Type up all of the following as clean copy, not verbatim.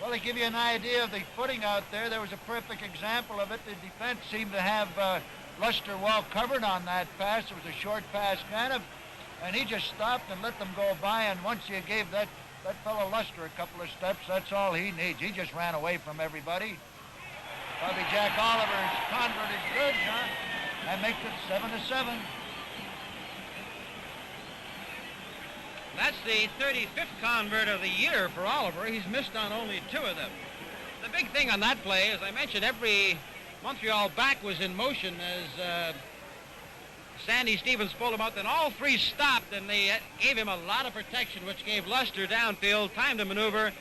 Well, to give you an idea of the footing out there, there was a perfect example of it. The defense seemed to have Luster well covered on that pass. It was a short pass kind of, and he just stopped and let them go by, and once you gave that fellow Luster a couple of steps, that's all he needs. He just ran away from everybody. Bobby Jack Oliver's convert is good, huh? That makes it 7-7. That's the 35th convert of the year for Oliver. He's missed on only 2 of them. The big thing on that play, as I mentioned, every Montreal back was in motion as Sandy Stevens pulled him out. Then all 3 stopped, and they gave him a lot of protection, which gave Luster downfield time to maneuver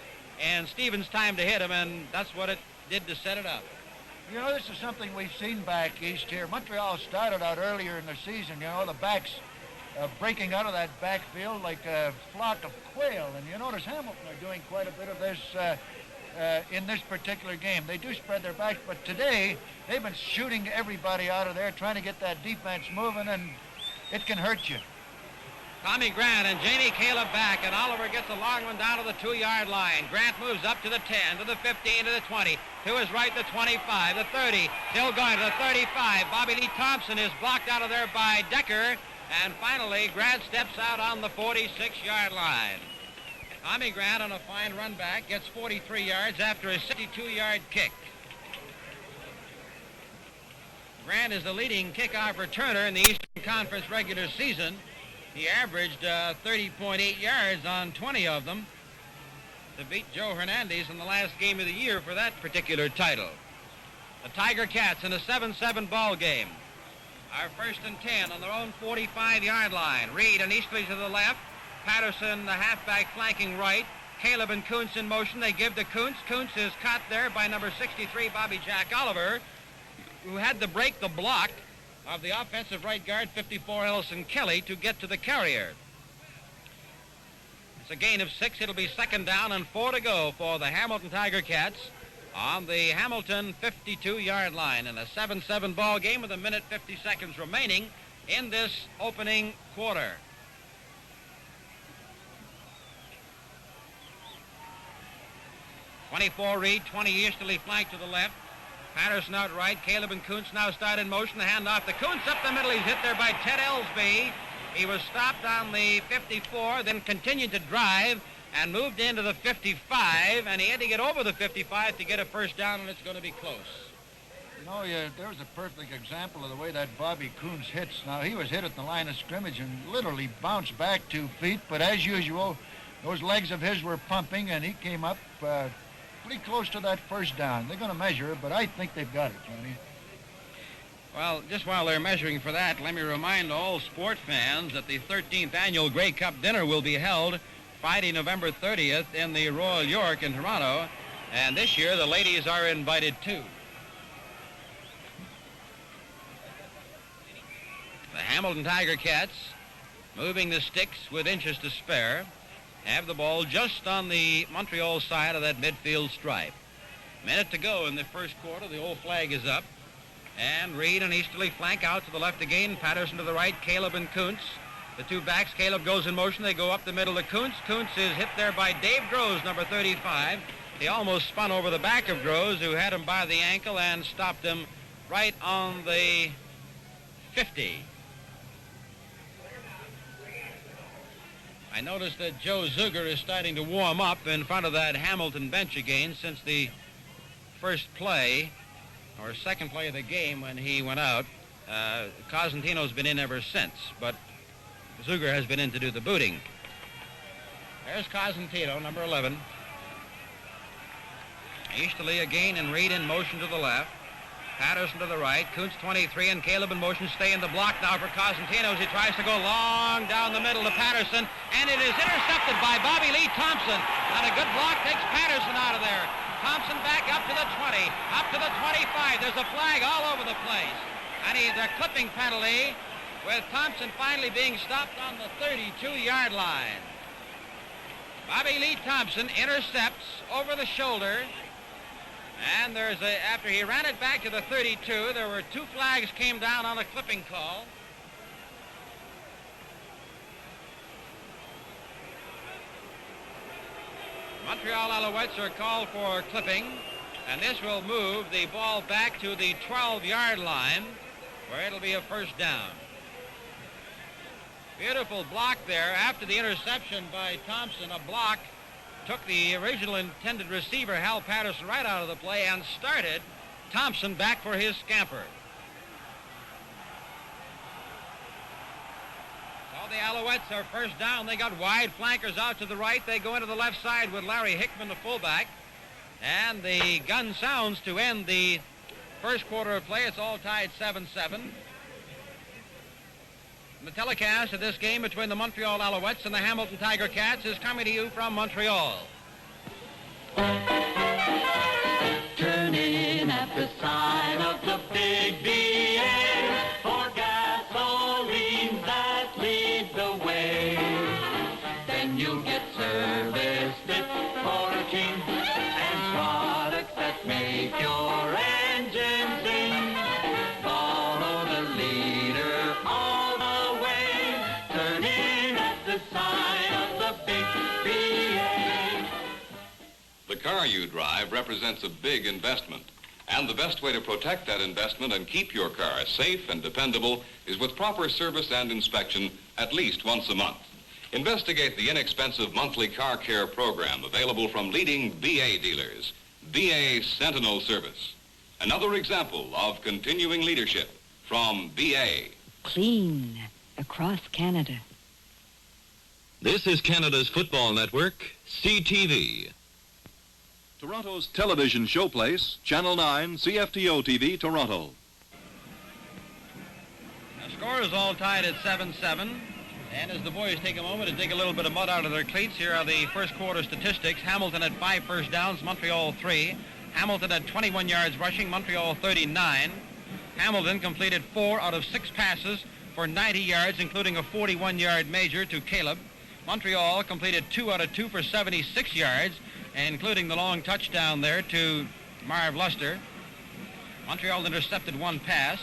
and Stevens time to hit him, and that's what it did to set it up. You know, this is something we've seen back east here. Montreal started out earlier in the season, you know, the backs breaking out of that backfield like a flock of quail. And you notice Hamilton are doing quite a bit of this in this particular game. They do spread their backs, but today they've been shooting everybody out of there, trying to get that defense moving, and it can hurt you. Tommy Grant and Jamie Caleb back, and Oliver gets a long one down to the 2-yard line. Grant moves up to the 10, to the 15, to the 20. To his right, the 25, the 30. Still going to the 35. Bobby Lee Thompson is blocked out of there by Decker. And finally, Grant steps out on the 46-yard line. Tommy Grant on a fine run back gets 43 yards after a 62-yard kick. Grant is the leading kickoff returner in the Eastern Conference regular season. He averaged 30.8 yards on 20 of them to beat Joe Hernandez in the last game of the year for that particular title. The Tiger Cats in a 7-7 ball game are 1st and 10 on their own 45-yard line. Reed and Eastley to the left. Patterson, the halfback, flanking right. Caleb and Kuntz in motion. They give to Kuntz. Kuntz is caught there by number 63, Bobby Jack Oliver, who had to break the block of the offensive right guard, 54, Ellison Kelly, to get to the carrier. It's a gain of 6. It'll be 2nd down and 4 to go for the Hamilton Tiger Cats on the Hamilton 52-yard line in a 7-7 ball game with 1:50 remaining in this opening quarter. .24 Reed, 20 Easterly flank to the left. Patterson out right. Caleb and Kuntz now start in motion. The handoff to Kuntz up the middle. He's hit there by Ted Ellsby. He was stopped on the 54, then continued to drive and moved into the 55, and he had to get over the 55 to get a first down, and it's going to be close. You know, there was a perfect example of the way that Bobby Kuntz hits. Now, he was hit at the line of scrimmage and literally bounced back 2 feet, but as usual, those legs of his were pumping, and he came up pretty close to that first down. They're going to measure it, but I think they've got it, Johnny. Well, just while they're measuring for that, let me remind all sport fans that the 13th annual Grey Cup dinner will be held Friday, November 30th in the Royal York in Toronto, and this year the ladies are invited too. The Hamilton Tiger Cats, moving the sticks with inches to spare, have the ball just on the Montreal side of that midfield stripe. Minute to go in the first quarter. The old flag is up. And Reed and Easterly flank out to the left again. Patterson to the right. Caleb and Kuntz. The 2 backs. Caleb goes in motion. They go up the middle to Kuntz. Kuntz is hit there by Dave Groves, number 35. He almost spun over the back of Groves, who had him by the ankle and stopped him right on the 50. I noticed that Joe Zuger is starting to warm up in front of that Hamilton bench again since the first play, or second play of the game when he went out. Cosentino's been in ever since, but Zuger has been in to do the booting. There's Cosentino, number 11. Easterly again and Reed in motion to the left. Patterson to the right. Kuntz 23 and Caleb in motion. Stay in the block now for Cosentino as he tries to go long down the middle to Patterson. And it is intercepted by Bobby Lee Thompson. And a good block takes Patterson out of there. Thompson back up to the 20, up to the 25. There's a flag all over the place. And he's a clipping penalty with Thompson finally being stopped on the 32-yard line. Bobby Lee Thompson intercepts over the shoulder. And after he ran it back to the 32, there were 2 flags came down on a clipping call. Montreal Alouettes are called for clipping, and this will move the ball back to the 12-yard line, where it'll be a first down. Beautiful block there. After the interception by Thompson, a block took the original intended receiver, Hal Patterson, right out of the play and started Thompson back for his scamper. So the Alouettes are first down. They got wide flankers out to the right. They go into the left side with Larry Hickman, the fullback. And the gun sounds to end the first quarter of play. It's all tied 7-7. The telecast of this game between the Montreal Alouettes and the Hamilton Tiger Cats is coming to you from Montreal. Turn in at the sign of the big VA for gasoline that leads the way. Then you'll get service fit for a king and products that make your engine sing. Follow the leader all the way. Turn in at the sign of the big VA. The car you drive represents a big investment, and the best way to protect that investment and keep your car safe and dependable is with proper service and inspection at least once a month. Investigate the inexpensive monthly car care program available from leading BA dealers, BA Sentinel Service. Another example of continuing leadership from BA. Clean across Canada. This is Canada's football network, CTV. Toronto's television showplace, Channel 9, CFTO TV, Toronto. The score is all tied at 7-7. And as the boys take a moment to dig a little bit of mud out of their cleats, here are the first quarter statistics. Hamilton had 5 first downs, Montreal 3. Hamilton had 21 yards rushing, Montreal 39. Hamilton completed 4 out of 6 passes for 90 yards, including a 41-yard major to Caleb. Montreal completed 2 out of 2 for 76 yards, including the long touchdown there to Marv Luster. Montreal intercepted 1 pass,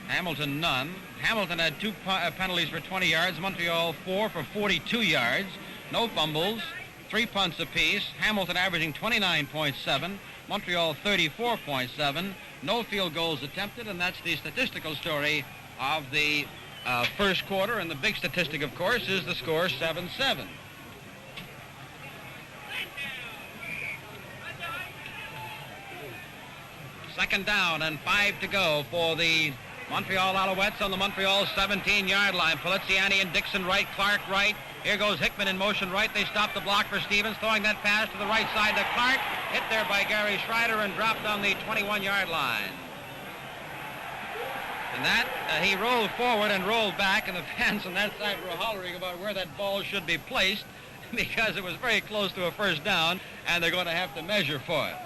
Hamilton none. Hamilton had 2 penalties for 20 yards, Montreal 4 for 42 yards. No fumbles, 3 punts apiece. Hamilton averaging 29.7, Montreal 34.7. No field goals attempted, and that's the statistical story of the first quarter. And the big statistic, of course, is the score 7-7. Second down and 5 to go for the Montreal Alouettes on the Montreal 17-yard line. Poliziani and Dixon right, Clark right. Here goes Hickman in motion right. They stop the block for Stevens, throwing that pass to the right side to Clark. Hit there by Gary Schreider and dropped on the 21-yard line. And that, he rolled forward and rolled back, and the fans on that side were hollering about where that ball should be placed because it was very close to a first down, and they're going to have to measure for it.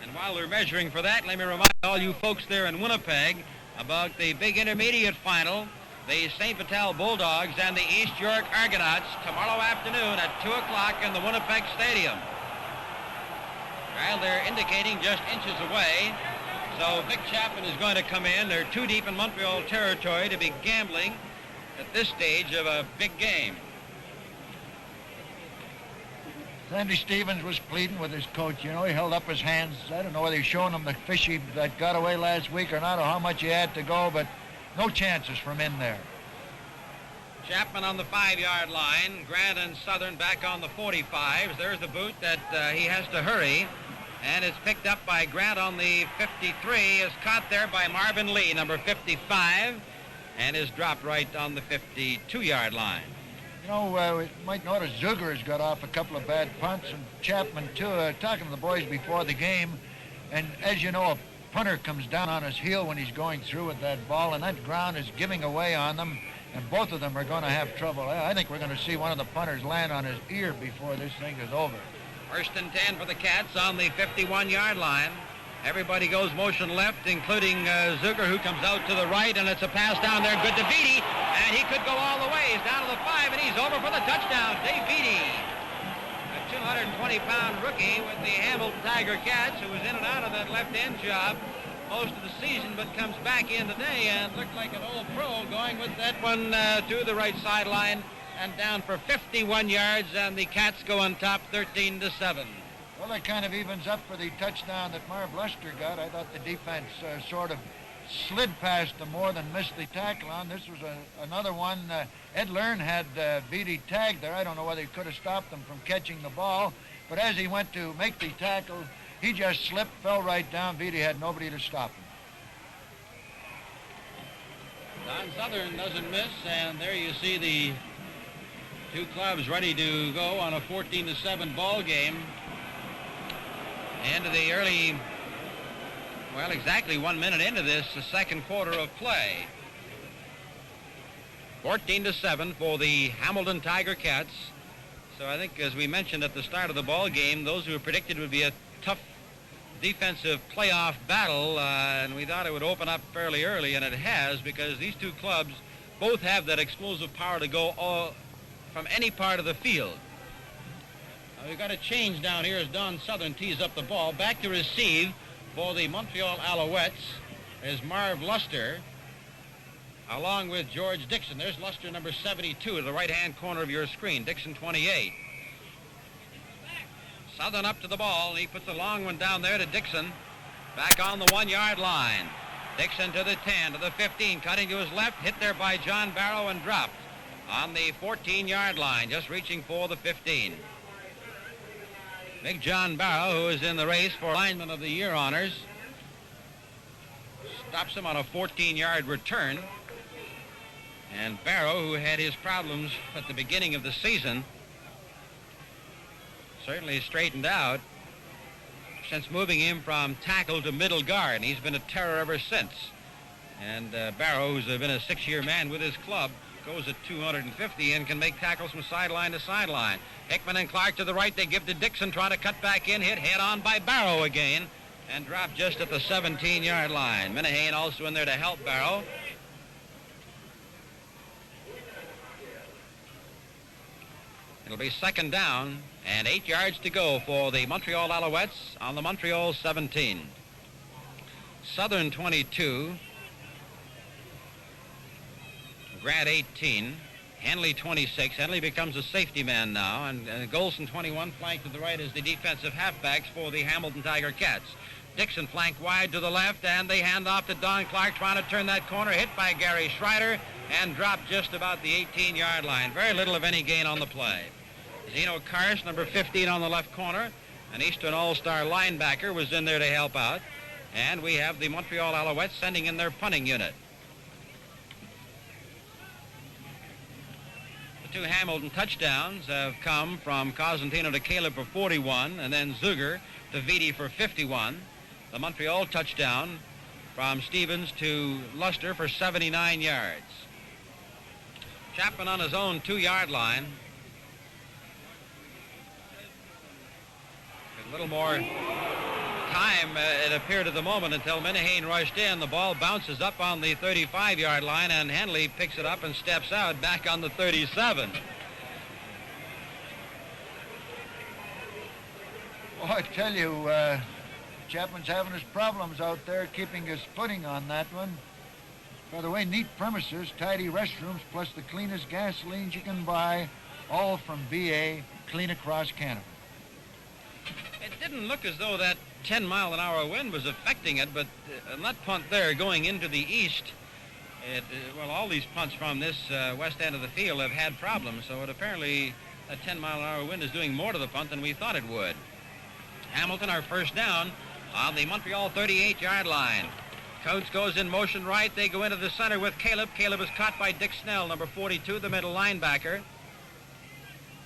And while they're measuring for that, let me remind all you folks there in Winnipeg about the big intermediate final, the St. Vital Bulldogs and the East York Argonauts, tomorrow afternoon at 2 o'clock in the Winnipeg Stadium. Well, they're indicating just inches away, so Vic Chapman is going to come in. They're too deep in Montreal territory to be gambling at this stage of a big game. Sandy Stevens was pleading with his coach. You know, he held up his hands. I don't know whether he's showing him the fish that got away last week or not, or how much he had to go, but no chances from in there. Chapman on the 5-yard line. Grant and Southern back on the 45s. There's the boot that he has to hurry. And it's picked up by Grant on the 53. Is caught there by Marvin Lee, number 55, and is dropped right on the 52-yard line. You know, you might notice Zuger has got off a couple of bad punts, and Chapman too. Talking to the boys before the game, and as you know, a punter comes down on his heel when he's going through with that ball, and that ground is giving away on them, and both of them are going to have trouble. I think we're going to see one of the punters land on his ear before this thing is over. First and 10 for the Cats on the 51-yard line. Everybody goes motion left, including Zuger, who comes out to the right, and it's a pass down there, good to Beatty, and he could go all the way. He's down to the 5, and he's over for the touchdown. Dave Beatty, a 220-pound rookie with the Hamilton Tiger Cats, who was in and out of that left end job most of the season, but comes back in today and looked like an old pro going with that one to the right sideline and down for 51 yards, and the Cats go on top 13-7. Well, that kind of evens up for the touchdown that Marv Luster got. I thought the defense sort of slid past them more than missed the tackle on. This was another one. Ed Learn had Beatty tagged there. I don't know whether he could have stopped them from catching the ball, but as he went to make the tackle, he just slipped, fell right down. Beatty had nobody to stop him. Don Southern doesn't miss, and there you see the two clubs ready to go on a 14-7 ball game. Into the early, well, exactly 1 minute into this, the second quarter of play. 14-7 for the Hamilton Tiger Cats. So I think, as we mentioned at the start of the ball game, those who predicted would be a tough defensive playoff battle, and we thought it would open up fairly early, and it has, because these two clubs both have that explosive power to go from any part of the field. Now we've got a change down here as Don Southern tees up the ball. Back to receive for the Montreal Alouettes is Marv Luster, along with George Dixon. There's Luster, number 72, to the right-hand corner of your screen. Dixon, 28. Southern up to the ball. He puts a long one down there to Dixon. Back on the 1-yard line. Dixon to the 10, to the 15, cutting to his left, hit there by John Barrow and dropped on the 14-yard line, just reaching for the 15. Big John Barrow, who is in the race for Lineman of the Year honors, stops him on a 14-yard return. And Barrow, who had his problems at the beginning of the season, certainly straightened out since moving him from tackle to middle guard, and he's been a terror ever since. And Barrow, who's been a 6-year man with his club, goes at 250 and can make tackles from sideline to sideline. Hickman and Clark to the right. They give to Dixon, trying to cut back in, hit head on by Barrow again, and dropped just at the 17-yard line. Minahane also in there to help Barrow. It'll be second down and 8 yards to go for the Montreal Alouettes on the Montreal 17. Southern 22. Grant 18. Henley 26. Henley becomes a safety man now, and Golson 21, flanked to the right as the defensive halfbacks for the Hamilton Tiger Cats. Dixon flanked wide to the left, and they hand off to Don Clark, trying to turn that corner, hit by Gary Schreider, and dropped just about the 18-yard line. Very little of any gain on the play. Zeno Karsh, number 15 on the left corner, an Eastern All-Star linebacker, was in there to help out. And we have the Montreal Alouettes sending in their punting unit. The two Hamilton touchdowns have come from Cosentino to Caleb for 41, and then Zuger to Vitti for 51. The Montreal touchdown from Stevens to Luster for 79 yards. Chapman on his own 2-yard line. A little more time, it appeared at the moment, until Minahane rushed in. The ball bounces up on the 35-yard line, and Henley picks it up and steps out back on the 37. Oh, I tell you, Chapman's having his problems out there keeping his footing on that one. By the way, neat premises, tidy restrooms, plus the cleanest gasolines you can buy, all from BA, clean across Canada. It didn't look as though that 10-mile-an-hour wind was affecting it, but on that punt there going into the east, well, all these punts from this west end of the field have had problems, so it apparently, a 10-mile-an-hour wind is doing more to the punt than we thought it would. Hamilton, our first down on the Montreal 38-yard line. Coates goes in motion right. They go into the center with Caleb. Caleb is caught by Dick Snell, number 42, the middle linebacker,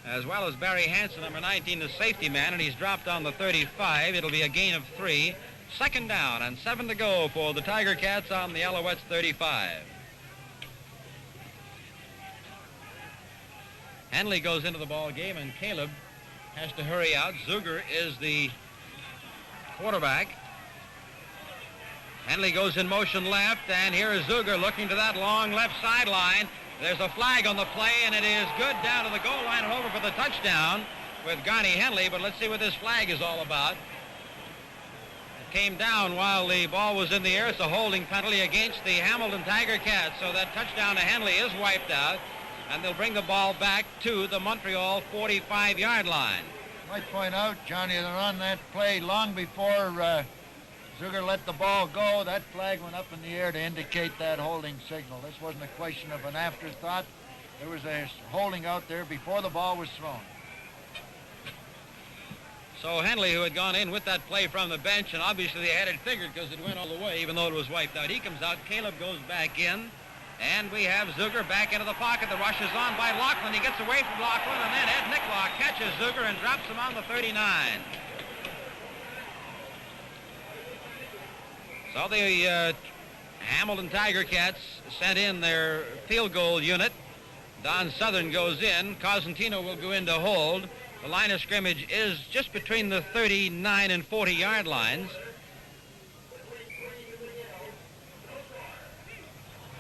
as well as Barry Hansen, number 19, the safety man, and he's dropped on the 35. It'll be a gain of 3. Second down and 7 to go for the Tiger Cats on the Alouettes 35. Henley goes into the ball game, and Caleb has to hurry out. Zuger is the quarterback. Henley goes in motion left, and here is Zuger looking to that long left sideline. There's a flag on the play, and it is good down to the goal line and over for the touchdown with Garney Henley, but let's see what this flag is all about. It came down while the ball was in the air. It's a holding penalty against the Hamilton Tiger Cats, so that touchdown to Henley is wiped out. and they'll bring the ball back to the Montreal 45-yard line. I might point out, Johnny, they're on that play long before Zuger let the ball go. That flag went up in the air to indicate that holding signal. This wasn't a question of an afterthought. There was a holding out there before the ball was thrown. So Henley, who had gone in with that play from the bench, and obviously they had it figured because it went all the way, even though it was wiped out. He comes out, Caleb goes back in, and we have Zuger back into the pocket. The rush is on by Laughlin. He gets away from Laughlin, and then Ed Nicklock catches Zuger and drops him on the 39. So the Hamilton Tiger Cats sent in their field goal unit. Don Southern goes in. Cosentino will go in to hold. The line of scrimmage is just between the 39 and 40-yard lines.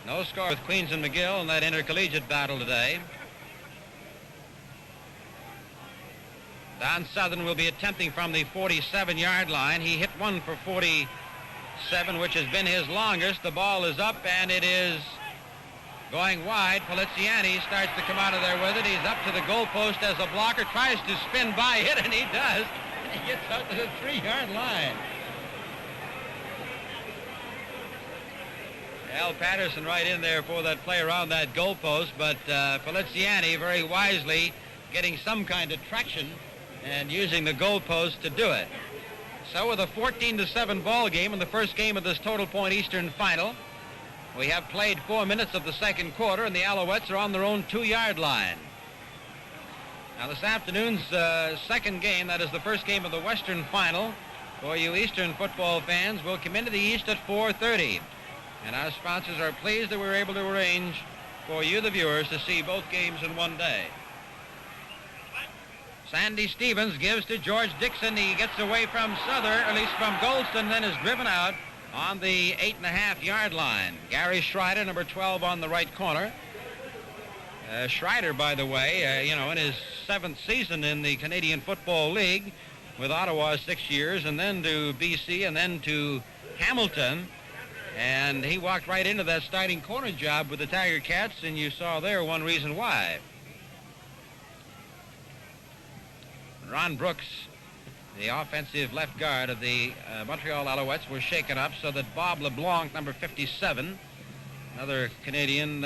No score with Queens and McGill in that intercollegiate battle today. Don Southern will be attempting from the 47-yard line. He hit one for 47, which has been his longest. The ball is up, and it is going wide. Poliziani starts to come out of there with it. He's up to the goalpost as a blocker, tries to spin by it, and he does. He gets out to the 3-yard line. Al Patterson right in there for that play around that goalpost, but Poliziani very wisely getting some kind of traction and using the goalpost to do it. So with a 14-7 ball game in the first game of this Total Point Eastern final, we have played 4 minutes of the second quarter, and the Alouettes are on their own 2-yard line. Now this afternoon's second game, that is the first game of the Western final, for you Eastern football fans, will come into the East at 4:30. And our sponsors are pleased that we were able to arrange for you, the viewers, to see both games in one day. Sandy Stevens gives to George Dixon. He gets away from Souther, at least from Golston, then is driven out on the 8.5-yard line. Gary Schreider, number 12 on the right corner. Schreider, by the way, in his 7th season in the Canadian Football League with Ottawa 6 years, and then to BC, and then to Hamilton. And he walked right into that starting corner job with the Tiger Cats, and you saw there one reason why. Ron Brooks, the offensive left guard of the Montreal Alouettes, was shaken up so that Bob LeBlanc, number 57, another Canadian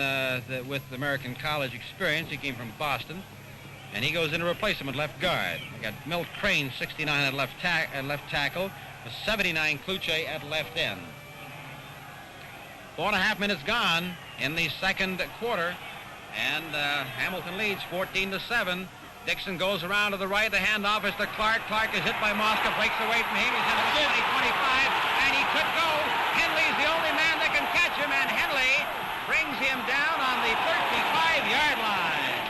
with American college experience, he came from Boston, and he goes in to replace him at left guard. We got Milt Crane, 69 at left tackle, with 79 Kluche at left end. 4.5 minutes gone in the second quarter, and Hamilton leads 14-7. Dixon goes around to the right. The handoff is to Clark. Clark is hit by Mosca, breaks away from him. He's in at the 20-25, and he could go. Henley's the only man that can catch him, and Henley brings him down on the 35-yard line.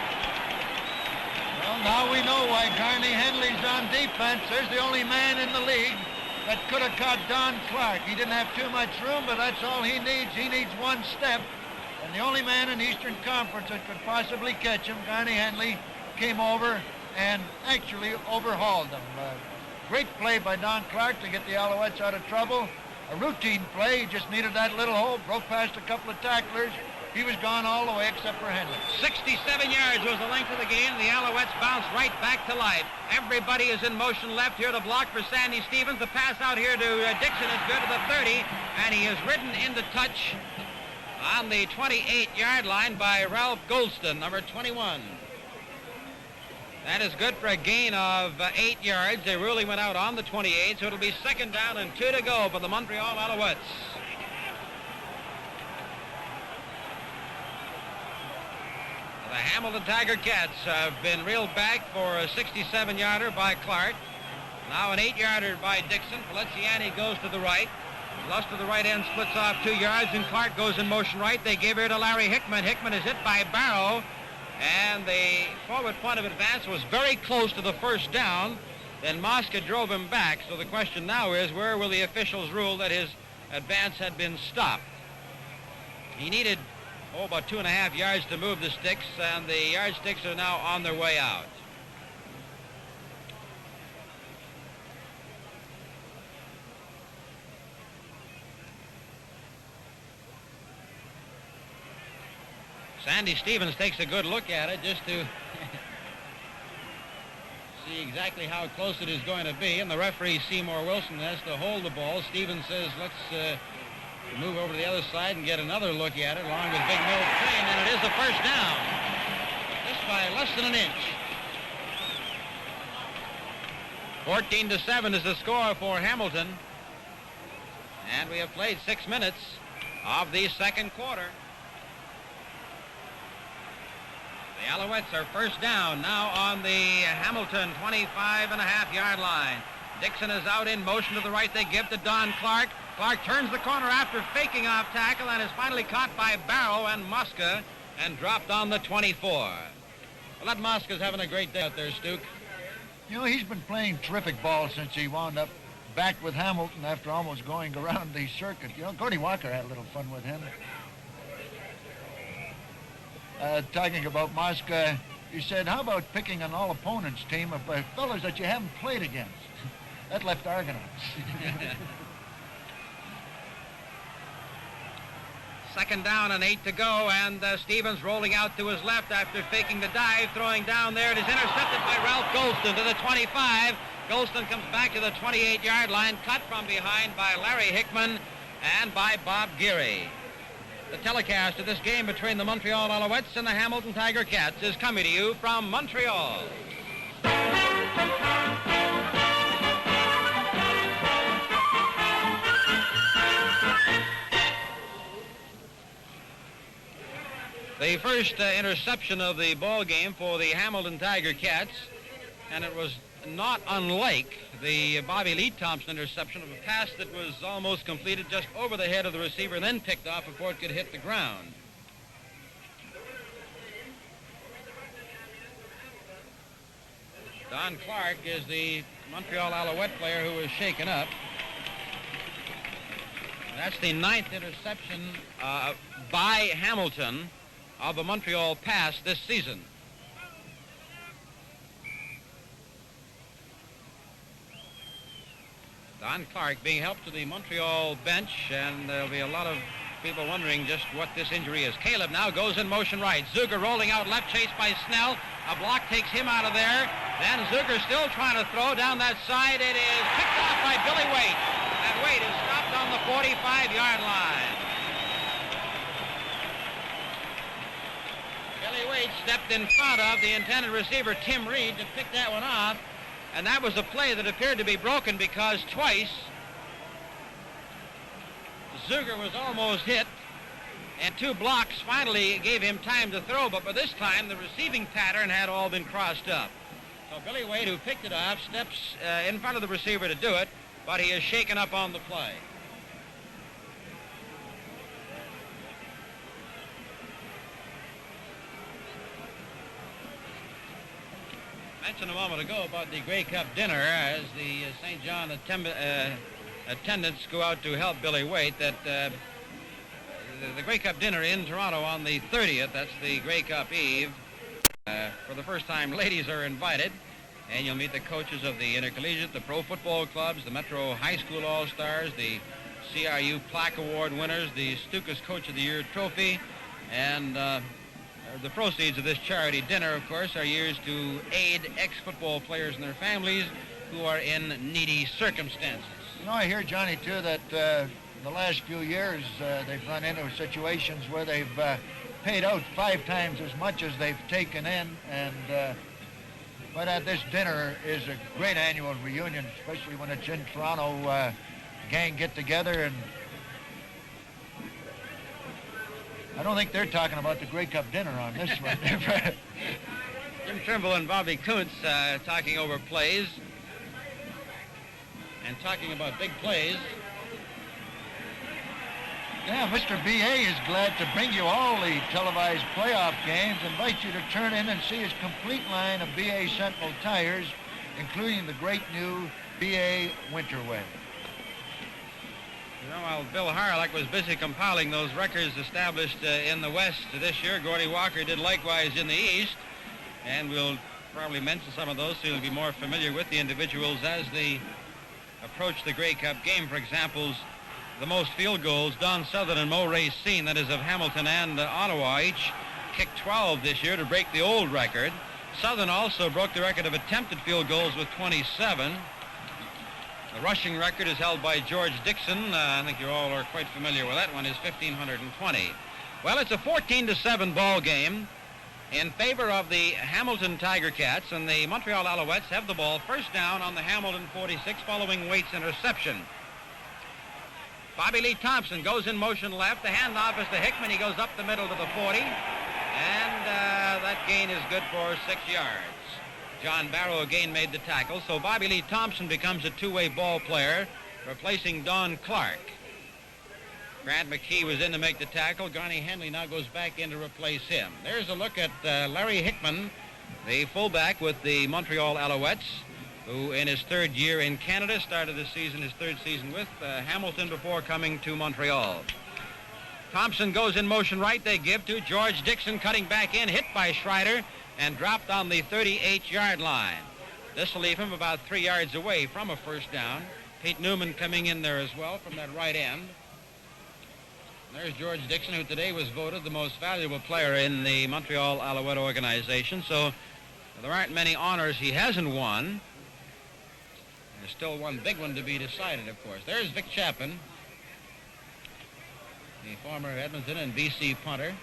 Well, now we know why Garney Henley's on defense. There's the only man in the league that could have caught Don Clark. He didn't have too much room, but that's all he needs. He needs one step, and the only man in the Eastern Conference that could possibly catch him, Garney Henley, came over and actually overhauled them. Great play by Don Clark to get the Alouettes out of trouble. A routine play. He just needed that little hole, broke past a couple of tacklers. He was gone all the way except for Henley. 67 yards was the length of the game. The Alouettes bounced right back to life. Everybody is in motion left here to block for Sandy Stevens. The pass out here to Dixon is good to the 30, and he is ridden into touch on the 28-yard line by Ralph Golston, number 21. That is good for a gain of 8 yards. They really went out on the 28, so it'll be second down and 2 to go for the Montreal Alouettes. The Hamilton Tiger Cats have been reeled back for a 67-yarder by Clark. Now an 8-yarder by Dixon. Poliziani goes to the right. Lust to the right end splits off 2 yards, and Clark goes in motion right. They give her to Larry Hickman. Hickman is hit by Barrow. And the forward point of advance was very close to the first down. Then Mosca drove him back. So the question now is, where will the officials rule that his advance had been stopped? He needed, about 2.5 yards to move the sticks, and the yardsticks are now on their way out. Sandy Stevens takes a good look at it just to see exactly how close it is going to be, and the referee, Seymour Wilson, has to hold the ball. Stevens says, let's move over to the other side and get another look at it, along with Big Mill Crane, and it is a first down. This by less than an inch. 14-7 is the score for Hamilton. And we have played 6 minutes of the second quarter. The Alouettes are first down now on the Hamilton 25.5-yard line. Dixon is out in motion to the right. They give to Don Clark. Clark turns the corner after faking off tackle and is finally caught by Barrow and Mosca and dropped on the 24. Well, that Mosca's having a great day out there, Stuke. You know, he's been playing terrific ball since he wound up back with Hamilton after almost going around the circuit. You know, Gordy Walker had a little fun with him. Talking about Mosca, he said, how about picking an all opponents team of fellas that you haven't played against? That left Argonauts. Second down and 8 to go, and Stevens rolling out to his left after faking the dive, throwing down there. It is intercepted by Ralph Golston to the 25. Golston comes back to the 28-yard line, cut from behind by Larry Hickman and by Bob Geary. The telecast of this game between the Montreal Alouettes and the Hamilton Tiger Cats is coming to you from Montreal. The first interception of the ball game for the Hamilton Tiger Cats, and it was not unlike the Bobby Lee Thompson interception of a pass that was almost completed just over the head of the receiver and then picked off before it could hit the ground. Don Clark is the Montreal Alouette player who was shaken up. That's the 9th interception by Hamilton of a Montreal pass this season. Don Clark being helped to the Montreal bench, and there'll be a lot of people wondering just what this injury is. Caleb now goes in motion right. Zuger rolling out left, chased by Snell. A block takes him out of there. Then Zuger still trying to throw down that side. It is picked off by Billy Waite. And Waite is stopped on the 45-yard line. Billy Waite stepped in front of the intended receiver, Tim Reed, to pick that one off. And that was a play that appeared to be broken because twice Zuger was almost hit, and 2 blocks finally gave him time to throw, but by this time the receiving pattern had all been crossed up. So Billy Waite, who picked it off, steps in front of the receiver to do it, but he is shaken up on the play. Mentioned a moment ago about the Grey Cup dinner as the St. John attendants go out to help Billy Waite, that the Grey Cup dinner in Toronto on the 30th, that's the Grey Cup Eve. For the first time, ladies are invited, and you'll meet the coaches of the Intercollegiate, the Pro Football Clubs, the Metro High School All-Stars, the CRU Plaque Award winners, the Stukas Coach of the Year trophy, and the proceeds of this charity dinner, of course, are used to aid ex-football players and their families who are in needy circumstances. You know, I hear, Johnny, too, that the last few years they've run into situations where they've paid out 5 times as much as they've taken in, and but this dinner is a great annual reunion, especially when it's in Toronto. Gang get together, and I don't think they're talking about the Grey Cup dinner on this one. Jim Trimble and Bobby Kuntz talking over plays and talking about big plays. Yeah, Mr. B.A. is glad to bring you all the televised playoff games. Invite you to turn in and see his complete line of B.A. Sentinel tires, including the great new B.A. Winterwear. You know, while Bill Harlock was busy compiling those records established in the West this year, Gordy Walker did likewise in the East, and we'll probably mention some of those so you'll be more familiar with the individuals as they approach the Grey Cup game. For example, the most field goals, Don Southern and Mo Racine, that is of Hamilton and Ottawa, each kicked 12 this year to break the old record. Southern also broke the record of attempted field goals with 27. The rushing record is held by George Dixon. I think you all are quite familiar with that one, is 1,520. Well, it's a 14-7 ball game in favor of the Hamilton Tiger Cats, and the Montreal Alouettes have the ball first down on the Hamilton 46 following Waite's interception. Bobby Lee Thompson goes in motion left. The handoff is to Hickman. He goes up the middle to the 40, and that gain is good for 6 yards. John Barrow again made the tackle, so Bobby Lee Thompson becomes a two-way ball player, replacing Don Clark. Grant McKee was in to make the tackle. Garney Henley now goes back in to replace him. There's a look at Larry Hickman, the fullback with the Montreal Alouettes, who in his third year in Canada started the season, his third season with Hamilton before coming to Montreal. Thompson goes in motion right. They give to George Dixon, cutting back in, hit by Schreider, and dropped on the 38-yard line. This will leave him about 3 yards away from a first down. Pete Newman coming in there as well from that right end. There's George Dixon, who today was voted the most valuable player in the Montreal Alouette organization. So there aren't many honors he hasn't won. There's still one big one to be decided, of course. There's Vic Chapman, the former Edmonton and BC punter,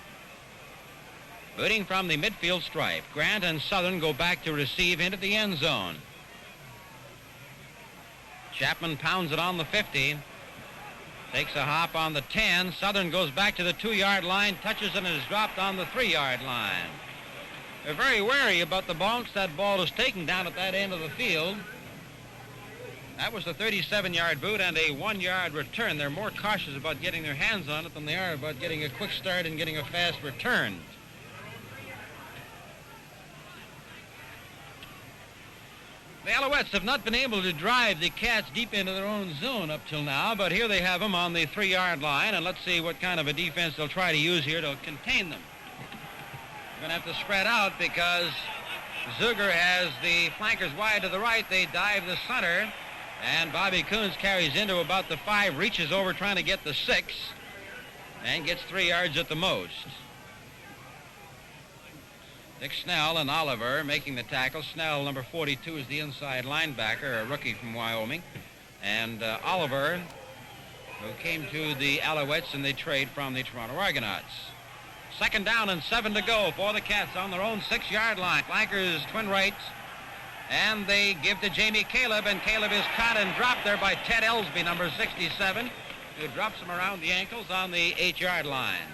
booting from the midfield stripe. Grant and Southern go back to receive into the end zone. Chapman pounds it on the 50. Takes a hop on the 10. Southern goes back to the 2-yard line, touches it, and is dropped on the 3-yard line. They're very wary about the bounce that ball is taken down at that end of the field. That was a 37-yard boot and a 1-yard return. They're more cautious about getting their hands on it than they are about getting a quick start and getting a fast return. The Alouettes have not been able to drive the Cats deep into their own zone up till now, but here they have them on the 3-yard line, and let's see what kind of a defense they'll try to use here to contain them. They're going to have to spread out because Zuger has the flankers wide to the right. They dive the center, and Bobby Coons carries into about the 5, reaches over trying to get the 6, and gets 3 yards at the most. Dick Snell and Oliver making the tackle. Snell, number 42, is the inside linebacker, a rookie from Wyoming. And Oliver, who came to the Alouettes in the trade from the Toronto Argonauts. 2nd down and 7 to go for the Cats on their own 6-yard line. Flankers twin rights. And they give to Jamie Caleb, and Caleb is caught and dropped there by Ted Ellsby, number 67, who drops him around the ankles on the 8-yard line.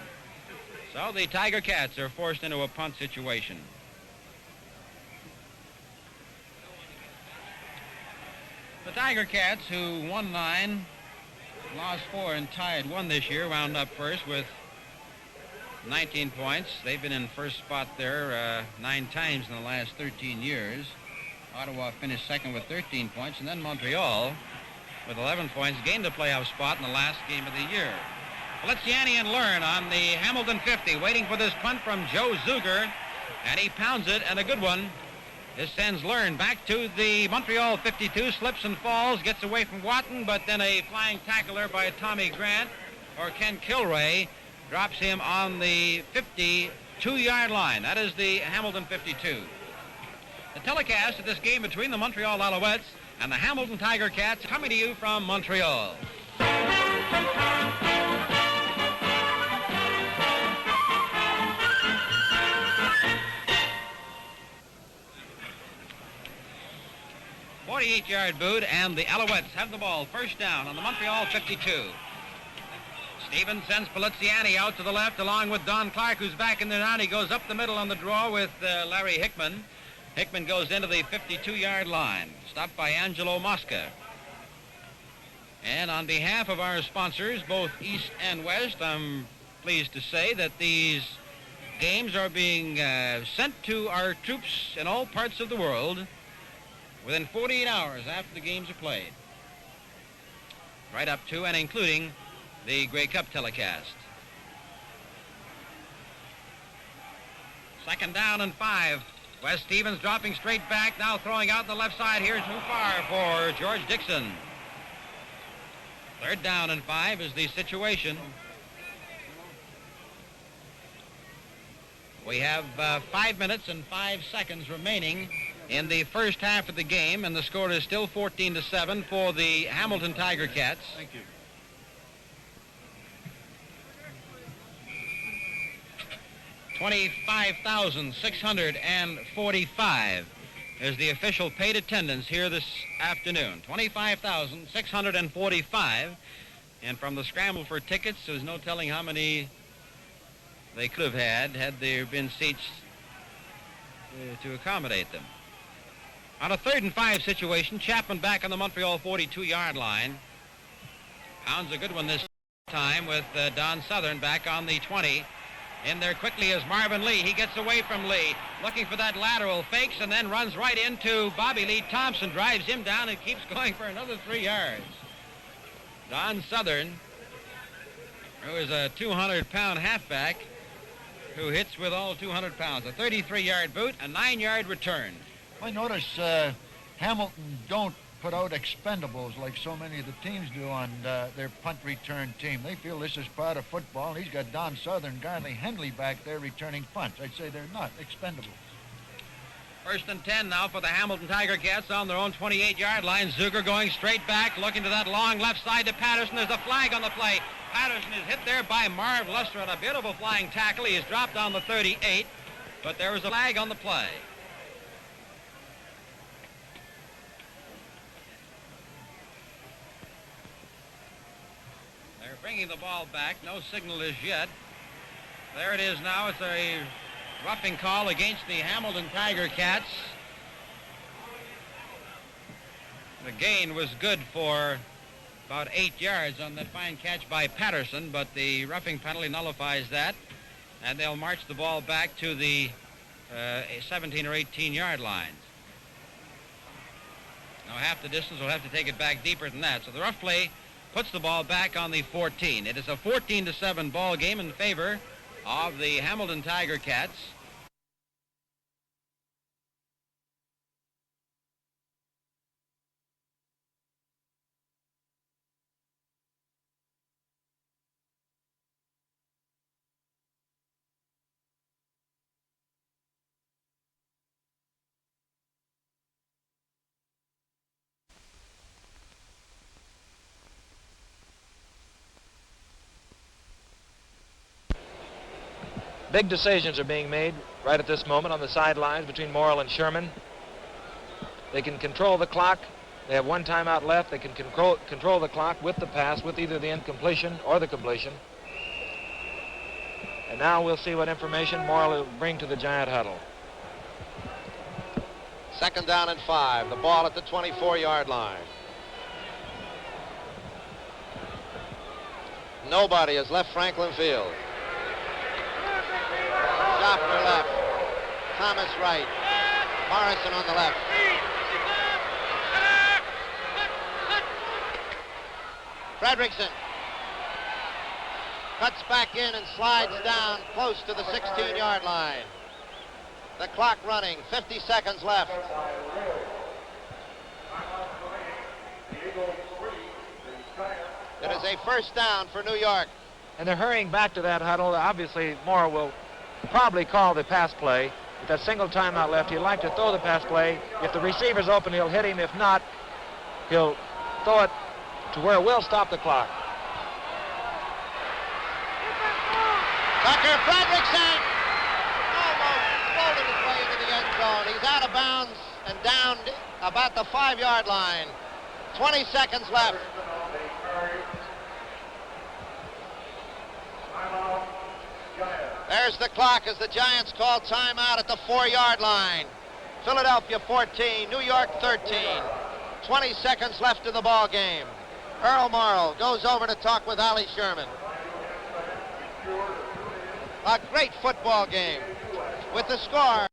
So the Tiger Cats are forced into a punt situation. The Tiger Cats, who won 9, lost 4, and tied 1 this year, wound up first with 19 points. They've been in first spot there 9 times in the last 13 years. Ottawa finished second with 13 points, and then Montreal, with 11 points, gained a playoff spot in the last game of the year. Let's Yanny and Learn on the Hamilton 50, waiting for this punt from Joe Zuger, and he pounds it, and a good one. This sends Learn back to the Montreal 52, slips and falls, gets away from Watton, but then a flying tackle there by Tommy Grant, or Ken Kilray, drops him on the 52-yard line. That is the Hamilton 52. The telecast of this game between the Montreal Alouettes and the Hamilton Tiger Cats coming to you from Montreal. 48-yard boot, and the Alouettes have the ball first down on the Montreal 52. Stevens sends Poliziani out to the left along with Don Clark, who's back in there now. He goes up the middle on the draw with Larry Hickman. Hickman goes into the 52-yard line, stopped by Angelo Mosca. And on behalf of our sponsors, both East and West, I'm pleased to say that these games are being sent to our troops in all parts of the world within 48 hours after the games are played. Right up to and including the Grey Cup telecast. 2nd down and 5. Wes Stevens dropping straight back, now throwing out the left side here, too far for George Dixon. 3rd down and 5 is the situation. We have 5 minutes and 5 seconds remaining in the first half of the game, and the score is still 14-7 for the Hamilton Tiger Cats. Thank you. $25,645 is the official paid attendance here this afternoon. 25,645. And from the scramble for tickets, there's no telling how many they could have had there been seats to accommodate them. On a 3rd and 5 situation, Chapman back on the Montreal 42-yard line. Pounds a good one this time with Don Southern back on the 20. In there quickly is Marvin Lee. He gets away from Lee, looking for that lateral, fakes, and then runs right into Bobby Lee Thompson, drives him down and keeps going for another 3 yards. Don Southern, who is a 200-pound halfback, who hits with all 200 pounds. A 33-yard boot, a 9-yard return. I notice Hamilton don't put out expendables like so many of the teams do on their punt return team. They feel this is part of football. He's got Don Southern, Garley Henley back there returning punts. I'd say they're not expendables. 1st and 10 now for the Hamilton Tiger Cats on their own 28-yard line. Zuger going straight back, looking to that long left side to Patterson. There's a flag on the play. Patterson is hit there by Marv Luster on a beautiful flying tackle. He is dropped on the 38, but there was a flag on the play. They're bringing the ball back. No signal as yet. There it is now. It's a roughing call against the Hamilton Tiger Cats. The gain was good for about 8 yards on that fine catch by Patterson, but the roughing penalty nullifies that, and they'll march the ball back to the 17 or 18-yard lines. Now half the distance, will have to take it back deeper than that. So the rough play puts the ball back on the 14. It is a 14-7 ball game in favor of the Hamilton Tiger Cats. Big decisions are being made right at this moment on the sidelines between Morrill and Sherman. They can control the clock. They have 1 timeout left. They can control the clock with the pass, with either the incompletion or the completion. And now we'll see what information Morrill will bring to the Giant huddle. 2nd down and 5. The ball at the 24-yard line. Nobody has left Franklin Field. Schaffner left. Thomas right. Morrison on the left. Fredrickson cuts back in and slides down close to the 16-yard line. The clock running, 50 seconds left. It is a 1st down for New York. And they're hurrying back to that huddle. Obviously, Morrill will probably call the pass play. With that single timeout left, he'd like to throw the pass play. If the receiver's open, he'll hit him. If not, he'll throw it to where we'll stop the clock. Tucker Fredrickson almost floated his way into the end zone. He's out of bounds and down about the 5-yard line. 20 seconds left. There's the clock as the Giants call timeout at the 4-yard line. Philadelphia 14, New York 13. 20 seconds left in the ball game. Earl Morrill goes over to talk with Ollie Sherman. A great football game with the score.